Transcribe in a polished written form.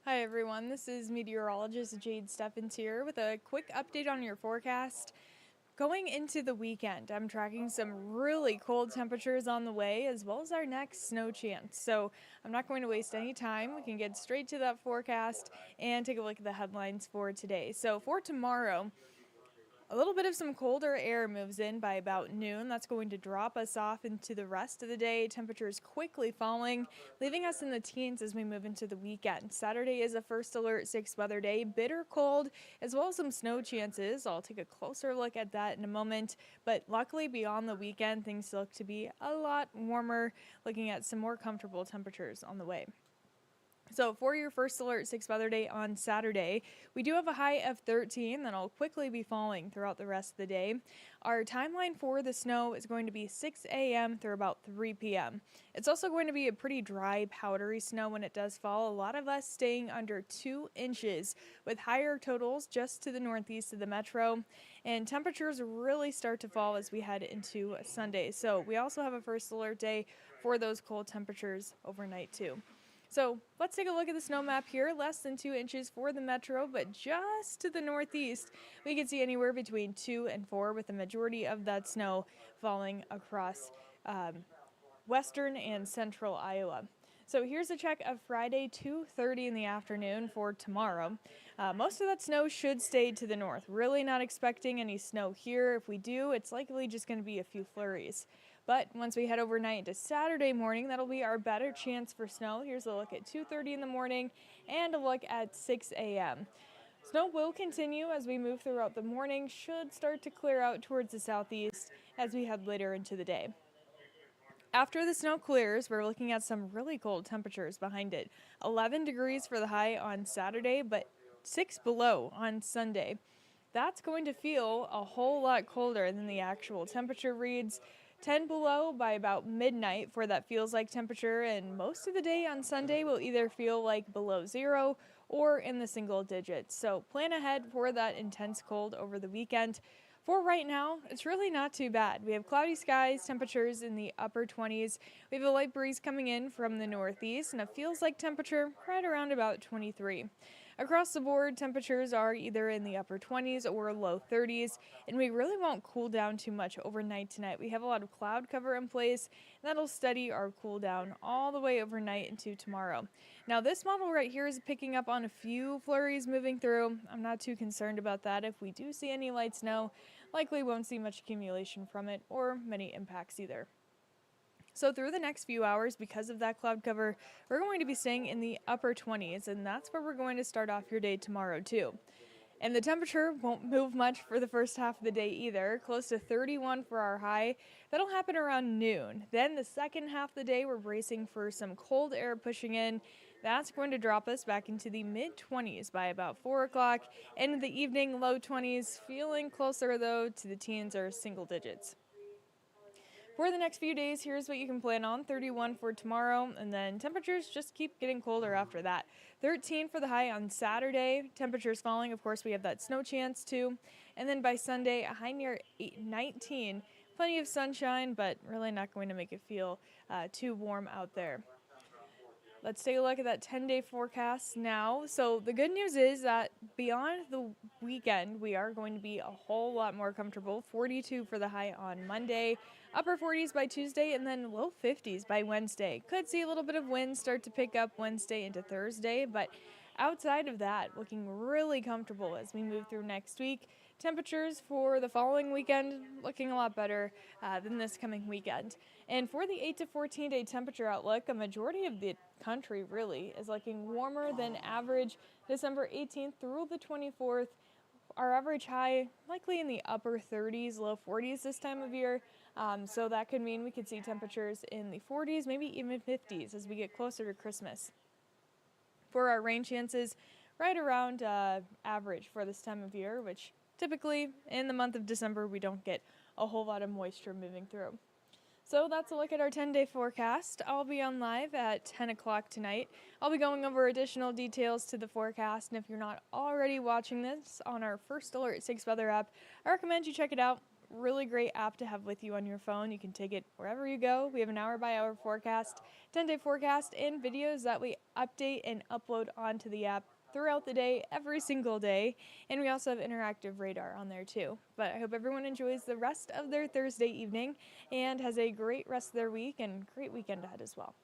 Hi everyone, this is Meteorologist Jade Steffens here with a quick update on your forecast. Going into the weekend, I'm tracking some really cold temperatures on the way as well as our next snow chance. So I'm not going to waste any time. We can get straight to that forecast and take a look at the headlines for today. So for tomorrow, a little bit of some colder air moves in by about noon. That's going to drop us off into the rest of the day. Temperatures quickly falling, leaving us in the teens as we move into the weekend. Saturday is a first alert 6 weather day, bitter cold, as well as some snow chances. I'll take a closer look at that in a moment. But luckily, beyond the weekend, things look to be a lot warmer, looking at some more comfortable temperatures on the way. So for your first alert 6 weather day on Saturday, we do have a high of 13 that'll quickly be falling throughout the rest of the day. Our timeline for the snow is going to be 6 a.m. through about 3 p.m. It's also going to be a pretty dry, powdery snow when it does fall. A lot of us staying under 2 inches with higher totals just to the northeast of the metro. And temperatures really start to fall as we head into Sunday. So we also have a first alert day for those cold temperatures overnight too. So let's take a look at the snow map here. Less than 2 inches for the metro, but just to the northeast, we can see anywhere between 2 and 4 with the majority of that snow falling across western and central Iowa. So here's a check of Friday, 2:30 in the afternoon for tomorrow. Most of that snow should stay to the north. Really not expecting any snow here. If we do, it's likely just going to be a few flurries. But once we head overnight into Saturday morning, that'll be our better chance for snow. Here's a look at 2:30 in the morning and a look at 6 a.m. Snow will continue as we move throughout the morning, should start to clear out towards the southeast as we head later into the day. After the snow clears, we're looking at some really cold temperatures behind it. 11 degrees for the high on Saturday, but 6 below on Sunday. That's going to feel a whole lot colder than the actual temperature reads. 10 below by about midnight for that feels like temperature, and most of the day on Sunday will either feel like below zero or in the single digits. So plan ahead for that intense cold over the weekend. For right now, it's really not too bad. We have cloudy skies, temperatures in the upper 20s. We have a light breeze coming in from the northeast, and it feels like temperature right around about 23. Across the board, temperatures are either in the upper 20s or low 30s, and we really won't cool down too much overnight tonight. We have a lot of cloud cover in place, and that'll steady our cool down all the way overnight into tomorrow. Now, this model right here is picking up on a few flurries moving through. I'm not too concerned about that. If we do see any light snow, likely won't see much accumulation from it or many impacts either. So through the next few hours, because of that cloud cover, we're going to be staying in the upper 20s, and that's where we're going to start off your day tomorrow too. And the temperature won't move much for the first half of the day either, close to 31 for our high. That'll happen around noon. Then the second half of the day, we're bracing for some cold air pushing in. That's going to drop us back into the mid-20s by about 4 o'clock. And in the evening, low 20s, feeling closer though to the teens or single digits. For the next few days, here's what you can plan on. 31 for tomorrow, and then temperatures just keep getting colder after that. 13 for the high on Saturday. Temperatures falling. Of course, we have that snow chance too. And then by Sunday, a high near 19. Plenty of sunshine, but really not going to make it feel too warm out there. Let's take a look at that 10-day forecast now. So the good news is that beyond the weekend, we are going to be a whole lot more comfortable. 42 for the high on Monday, upper 40s by Tuesday, and then low 50s by Wednesday. Could see a little bit of wind start to pick up Wednesday into Thursday, but outside of that, looking really comfortable as we move through next week. Temperatures for the following weekend looking a lot better than this coming weekend. And for the 8 to 14 day temperature outlook, a majority of the country really is looking warmer than average. December 18th through the 24th, our average high likely in the upper 30s, low 40s this time of year. So that could mean we could see temperatures in the 40s, maybe even 50s as we get closer to Christmas. For our rain chances, right around average for this time of year, which typically in the month of December we don't get a whole lot of moisture moving through. So that's a look at our 10-day forecast. I'll be on live at 10 o'clock tonight. I'll be going over additional details to the forecast, and if you're not already watching this on our First Alert 6 weather app, I recommend you check it out. really great app to have with you on your phone. You can take it wherever you go. We have an hour-by-hour forecast, 10-day forecast, and videos that we update and upload onto the app throughout the day, every single day. And we also have interactive radar on there too. But I hope everyone enjoys the rest of their Thursday evening and has a great rest of their week and great weekend ahead as well.